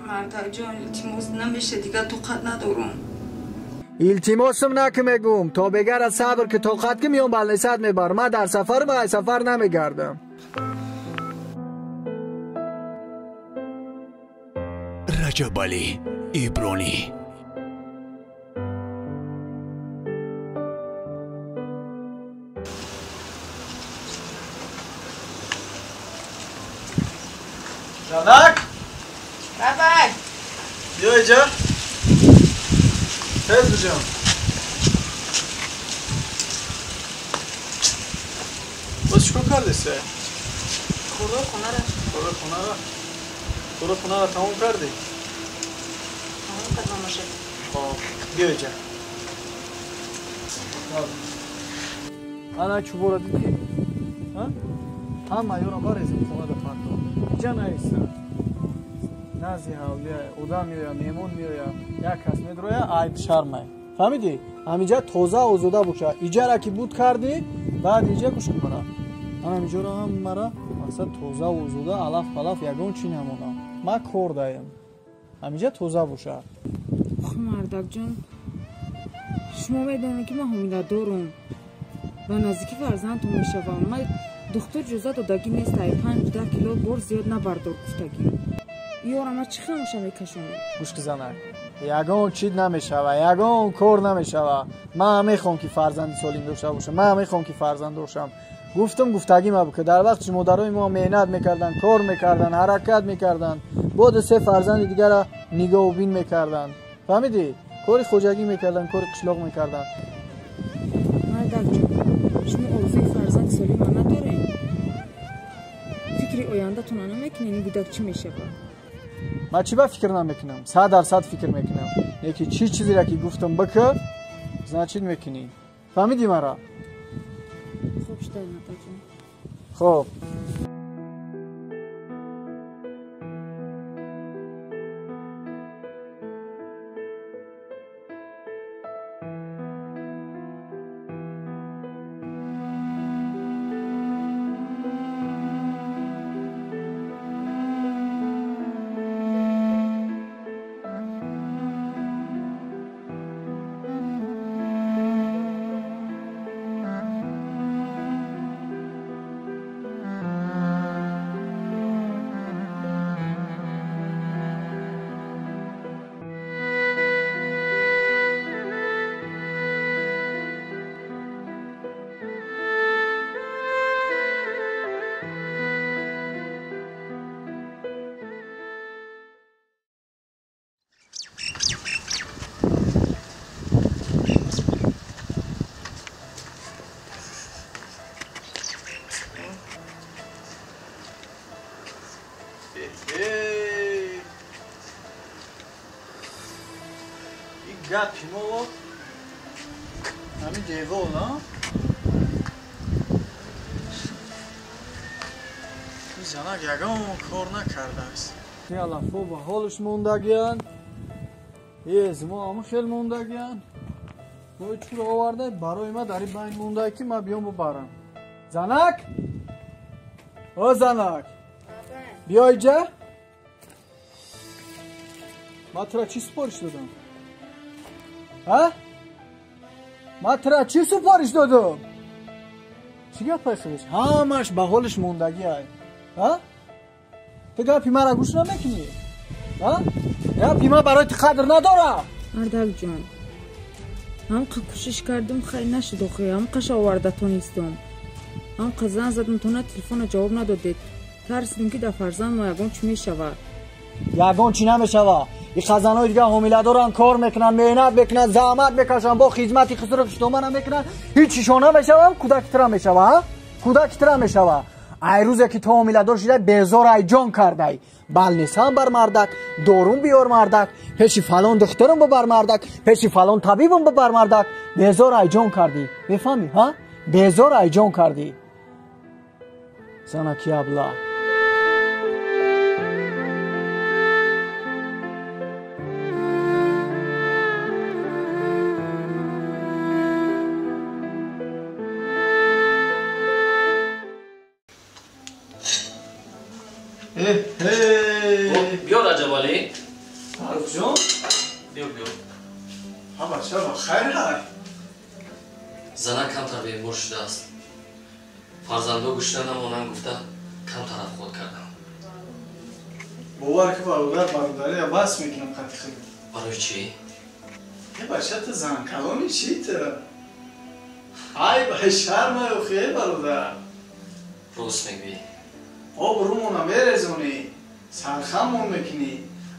مردک جان التماس نمیشه دیگه طاقت ندارم. التماسم نکمگم تا بگر از صبر که طاقت که میام بلنسد میبرم. من در سفر به سفر نمیگردم. رجب علی ایبرانی. جانک بابا بیا اینجا. تز بجام. باز چکار کرده سه؟ خورده خونه را. خورده خونه را تمام کردی؟ تمام کردم باشه. خب بیا اینجا. انا چوبورا دیدی؟ همه یورا بارزیم خونه دا فردا. اینجا نیستن. نازی حولیه، ادام میویا، میمون میویا، یک کس میدرویا، عیب شرمه. فهمیدی؟ همینجا توزه آزوده باشه. اینجا را که بود کردی، بعد اینجا گوش کنه. همینجا را هم مرا مقصد توزه آزوده، علف پلف یگون چی نمونه. من کار دایم. همینجا توزه باشه. خب مردک جان، شما میدونی که من حامله دارم. و نزدیکی فرزندتون میشوم. من دکتر جزا دادگی نیست. 5-10 کیلو بار زیاد نبردار گفتگی. یارم از چی خموشه میکشونم؟ گوش بزنه. یگان چیز نمیشوه، یگان کار نمیشوه. من میخوام که فرزند سالم داشته باشم. من میخوام که فرزند داشتم. گفتگی ما که در وقتش مادرای ما مهنت میکردن، کار میکردن، حرکت میکردن، بعد 3 فرزند دیگر را نگاه و بین میکردن. فهمیدی؟ کاری خوجگی میکردن، کاری قشلاق میکردن. مردک جان، شما آرزوی فرزند سالم ندارین؟ فکری آینده تون نمیکنین بیدک چی میشه؟ من چی با فکر نمیکنم؟ 100% فکر میکنم. یکی چیزی را که گفتم بکن، زنچید میکنی. فهمیدی مرا؟ خوب شده مردک جان. خب. گپی ما همین دیوال نه؟ این زنک یگان کار نکرده است. یالا خوبه حالش موندگیان. از ما هم خیلی موندگیان. باید چور آورده برای ما در این بین مونده که ما بیام ببرم. زنک؟ او زنک بیا اینجا. ما ترا چی سپارش دادم؟ ها؟ ما ترا چی سپارش دادم؟ چی گپ پسش؟ همش به حالش موندگی های. ها؟ تو گپی مرا گوش نمیکنی؟ ها؟ گپی ما برای قدر نداره. مردک جان، هم کوشش کردم خیلی نشد آخه. هم قش آورده تو نیستم. هم زنگ زدم تو نه تلفن جواب ندادید. ترسیدم که در فرزند ما یگان چی میشود. یگان چی نمیشود. این خزانای دیگه حامله دارن، کار میکنن، مهنت میکنن، زحمت میکشن، با خدمتی خسرو شما نمیکنن. هیچیشون نمیشود. کودک ترا میشود. کودک ترا میشود. ای روزی که تو حامله دار شده بیزار ای جان کرده. بلنسان بر مردک، دارون بیار مردک، پیش فلان دخترم ببر مردک، پیش فلان طبیبم ببر مردک. بیزار ای جان کردی. میفهمی ها؟ بیزار ای جان کردی. زنکی ابله. بیا رجب علی. Farruh Jon? Biyo. Ha bachava, khair hai? Zana kamtar bemor shudaaст. Farzando gushta namonand gufta kam tarafxud kardam. Bowar ki barudari ya bas mekinam khati khili. Baroy chi? Ye bachata zan kalomi chit? Ay bay sharma yo khe barudar. Rost megbi. Ob rumona merezoni. Sarxamon mekini.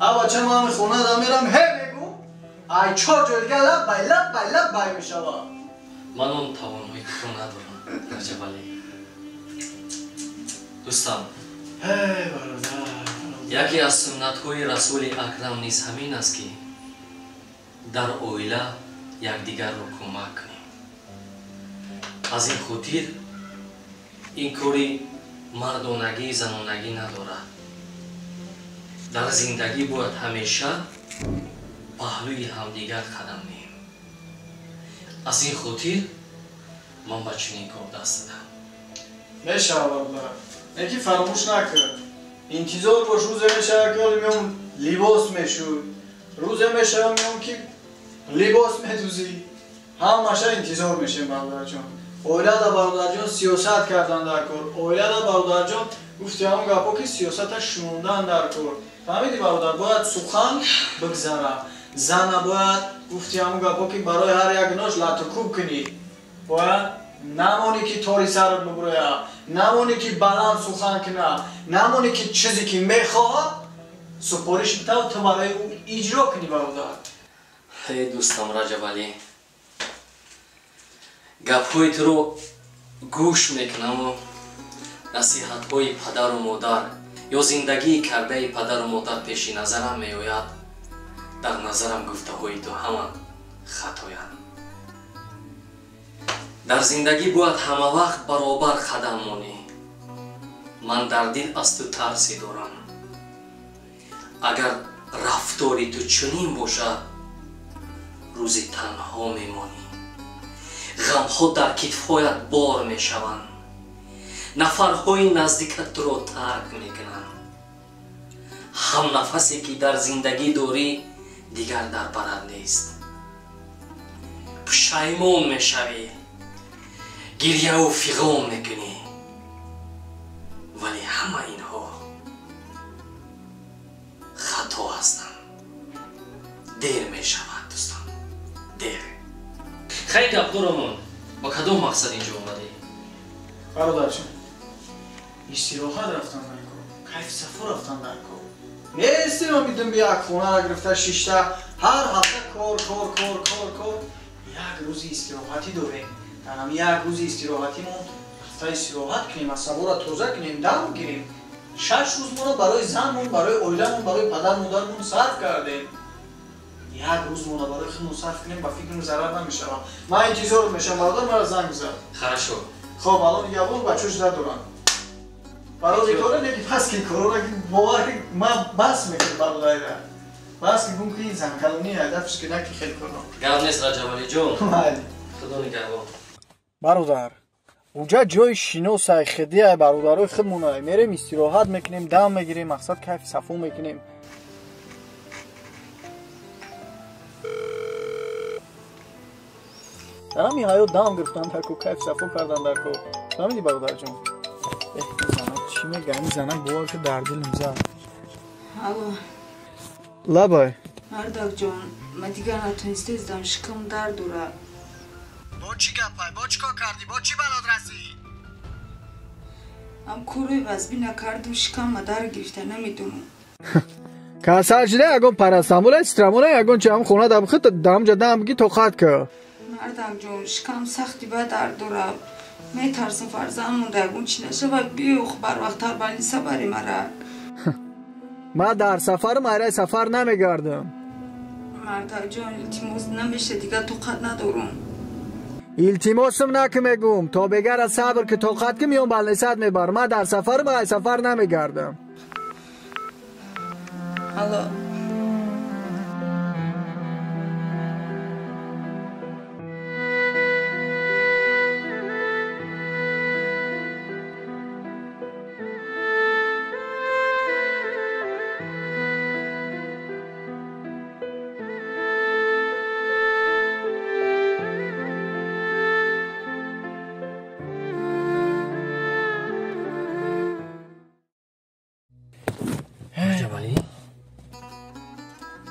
Abacha man khona da meram he megu. Ay chor joyga lab bay mishava. Man on tavonhoyi kufr nadoram. Rajabali. Дӯстам, яке аз суннатҳои Расули Акрам низ ҳамин аст ки дар оила якдигарро кӯмак кунем. Аз ин хотир ин кори мардонагӣ занонагӣ надорад. Дар зиндагӣ бояд ҳамеша паҳлӯи ҳамдигар қадам неҳем. Аз ин хотир ман ба чунин кор даст задам. Мешавад. Неки фаромӯш накард. Интизор бош рӯзе мешавад ки меом либос мешӯд. Рӯзе мешавад меом ки либос медӯзӣ. Ҳамаша интизор мешем бародарҷон. Оилада бародарҷон сиёсат кардан дар кор. Оилада бародарҷон гуфти ҳамон гапо ки сиёсата шунондан дар кор. фаҳмиди бародар, бояд сухан бигзарад. Зана бояд гуфти ҳамон гапо ки барои ҳар як нош латукуб кунӣ. Бояд намони ки тори сарат бубурӯя, намони ки баланд сухан куна, намони ки чизе ки мехоҳад супориш битав ту барои ӯ иҷро кунӣ бародар. Эй дӯстам Раҷабалӣ, гапҳои туро гӯш мекунаму насиҳатҳои падару модар ё зиндагии кардаи падару модар пеши назарам меояд. Дар назарам гуфтаҳои ту ҳама хатоянд. дар зиндагӣ бояд ҳамавақт баробар қадам монӣ. ман дар дил аз ту тарсе дорам. агар рафтори ту чунин бошад, рӯзи танҳо мемонӣ. ғамҳо дар китфҳоят бор мешаванд. нафарҳои наздикат туро тарк мекунанд. ҳамнафасе ки дар зиндагӣ дорӣ дигар дар барат нест. пушаймон мешавӣ. гирьяву фиғон мекунӣ. вале ҳама инҳо хато ҳастанд. дер мешавад дӯстон, дер. хай гапдорамон, ба кадом мақсад инҷо омадӣ? бародарҷон, истироҳат рафтан дар кор, кайф сафо рафтан дар кор. Нестем амидум би як хонара гирифта шишта ҳар ҳафта кор. Як рӯзи истироҳатӣ дорем. дар ҳамин як рӯзи истироҳатимон ҳафта истироҳат кунем, асабора тоза кунем, дам гирем. 6 рӯзмона барои занмон, барои оиламон, барои падар модармон сарф кардем. як рӯзмона барои худмон сарф кунем, ба фикрам зарар намешавам. ман интизорот мешавам, бародар мара занг бизан. Хорошо. Хоб, алон ягон бачаҳо шуда доранд. барои кора неки бас ки корона ки бовар ки ман бас мекунам бародарира. бас ки гум ки занкалони ҳадафш ки наки хел кунам. гап нест Раҷабалиҷон. майли. худо нигаҳбон. бародар, уҷа ҷои шиносай хидияй бародарои худмонай. мерем истироҳат мекунем, дам мегирем, мақсад кайфи сафо мекунем. дар ҳамин ҳаёт дам гирифтан дар ко, кайфи сафо кардан дар ко. фаҳмидӣ бародарҷон? занак чӣ мегӯяд? Ин занак бовар ки дар дилам зад. алло лабай мардакҷон, ман дигар натонистем зидам, шикам дард дорад. бо чӣ гапай? бо чӣ кор кардӣ? бо чӣ балод расӣ? ҳам корои вазбӣ накардам, шикамма дар гирифта, намедонам. касал шуда ягон парастамола страмона ягон чи ҳам хона дам хит дамҷа дам ги тоқат ка. мардакҷон, шикам сахти ба дард дорад. метарсам фарзанд монда ягон чӣ нашавад, биёх барвақттар балниса барӣ мара. ман дар сафарам айраи сафар намегардам. мардакҷон, илтимос намеша, дигар тоқат надорам. илтимосам наки мегум, то бегара сабр ки тоқат ки миём балнисат мебарам. ман дар сафарам ай сафар намегардам. алло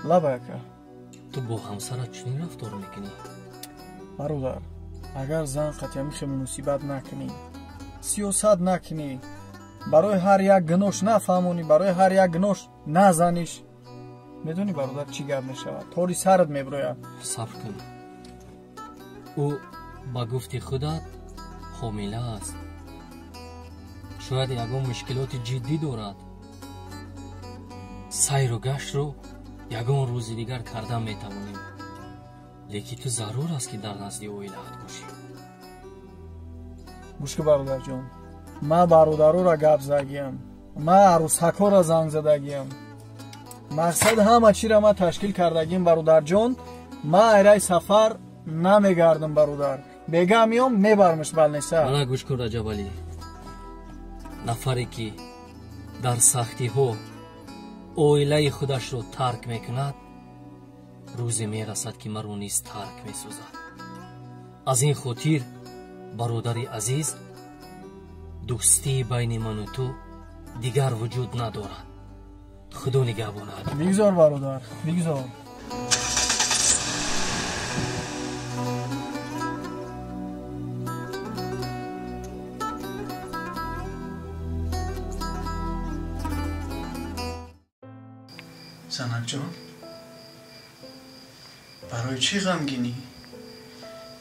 лабака ту бо ҳамсарат чунин рафтор мекунӣ? бародар, агар зан қатъямихе муносибат накунӣ, сиёсат накунӣ, барои ҳар як гунош нафаҳмонӣ, барои ҳар як гунош назаниш, медонӣ бародар чӣ гап мешавад? тори сарат меброяд. сабр кун. ӯ ба гуфти худат ҳомила аст. шояд ягон мушкилоти ҷиддӣ дорад. сайру гаштро ягон рӯзи дигар кардан метавонем. лекин ту зарур аст ки дар назди оилаат бошӣ. гӯш кун бародарҷон, ман бародароро гап задагиям, ман арӯсакҳоро занг задагиям. мақсади ҳама чиро ман ташкил кардагим бародарҷон. ман айраи сафар намегардам бародар. бега меом мебарамш балнеса. мана гӯш кун Раҷабалӣ. нафаре ки дар сахтиҳо оилаи худашро тарк мекунад, рӯзе мерасад ки маро низ тарк месозад. аз ин хотир бародари азиз, дӯстии байни ману ту дигар вуҷуд надорад. худо нигаҳбонад. бигзор бародар, бигзор. занакҷон, барои чӣ ғамгинӣ?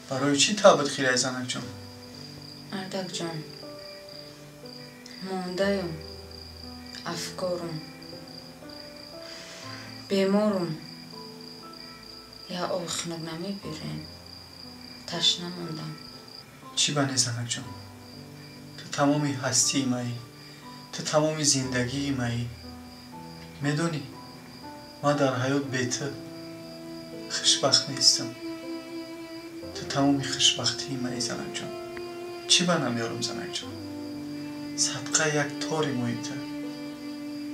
барои чӣ табит хирай занакҷон? ардакҷон, мондаем, афкорум, беморум. я об хунук намебирем, ташна мондам. чӣ бане занакҷон? ту тамоми ҳастии маӣ, ту тамоми зиндагии маӣ. медонӣ ман дар ҳаёт бе ту хушбахт нестам. ту тамоми хушбахтии маӣ занакҷон. чӣ ба намёрам занакҷон? садқа як тори мӯи ту,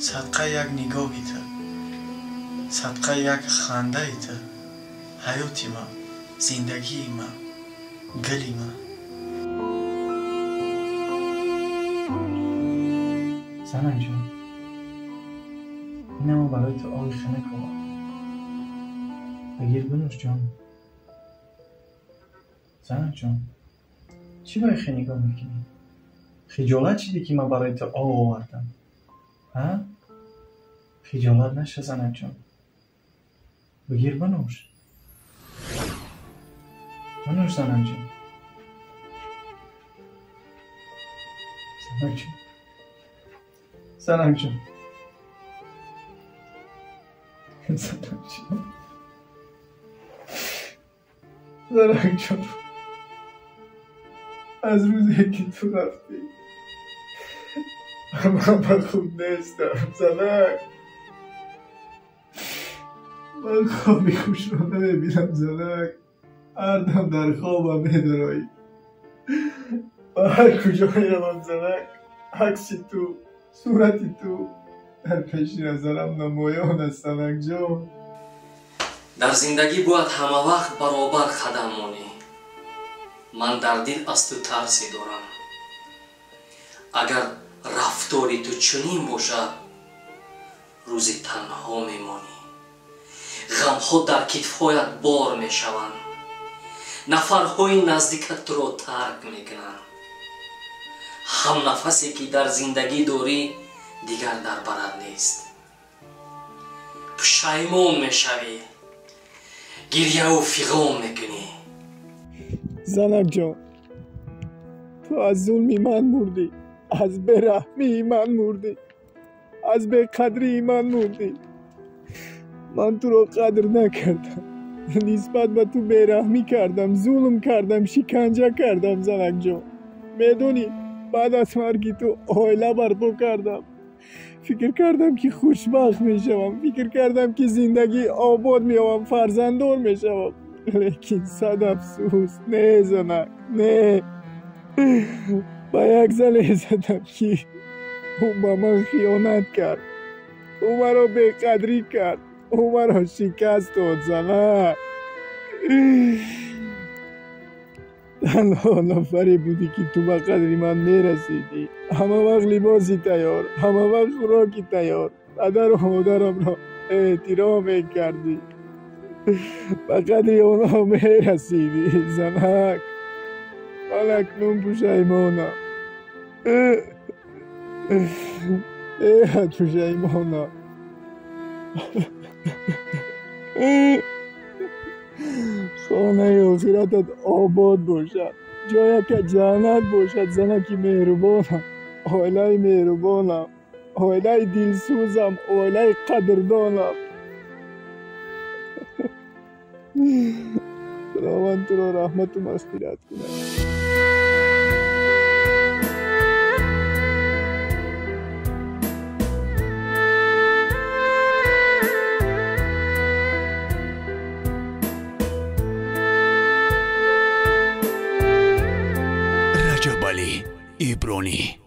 садқа як нигоҳи ту, садқа як хандаи ту, ҳаёти ман, зиндагии ман, гили ман. занакҷон, инам барои ту оби хунук овардам. бигир бинӯш ҷон. занакҷон, чӣ ба ихе нигоҳ мекунӣ? хиҷолат шидӣ ки ман барои ту об овардам? хиҷолат наша занакҷон. бигир бинӯш. бинӯш занакҷон. занакҷон. занакҷон. занакҷон. занакҷон. از روزی که تو رفتی من خوب نیستم زنک. من خوابی خوش رو نمیبینم زنک. هر دم در خوابم میدرایی و هر کجا میروم زنک عکسی تو، صورتی تو در پیش نظرم نمایان است زنک جان. дар зиндагӣ бояд ҳама вақт баробар қадам монӣ. ман дар дил аз ту тарсе дорам. агар рафтори ту чунин бошад, рӯзи танҳо мемонӣ. ғамҳо дар китфҳоят бор мешаванд. нафарҳои наздикат туро тарк мекунанд. ҳамнафасе ки дар зиндагӣ дорӣ дигар дар барат нест. пушаймон мешавӣ, гирьяву фиғон мекунӣ. زنک جان، تو از ظلمی من مردی، از بی‌رحمی من مردی، از بی‌قدری من مردی. من تو رو قدر نکردم، نسبت به تو بی‌رحمی کردم، ظلم کردم، شکنجه کردم زنک جان. میدونی بعد از مرگی تو عائله برپا کردم. فکر کردم که خوشبخت میشوم، فکر کردم که زندگی آباد میام، فرزنددار میشوم. لیکن صد افسوس، نه زنک، نه. با یک زن زدم که او با من خیانت کرد، او مرا بی‌قدری کرد، او مرا شکست داد زنک. تنها نفری بودی که تو به قدر من میرسیدی. همه وقت لباسی تیار، همه وقت خوراکی تیار. پدر و مادرم را احترام کردی، فقط اونا میرسیدی زنک. من اکنون پشیمانم، پشیمانم. خانه آخرتت آباد باشد، جایی که جنت باشد. زنکی مهربانم، عائله مهربانم، عائله دلسوزم، عائله قدردانم. خداوند تو را رحمت و مغفرت کند. رجب علی ایبرانی.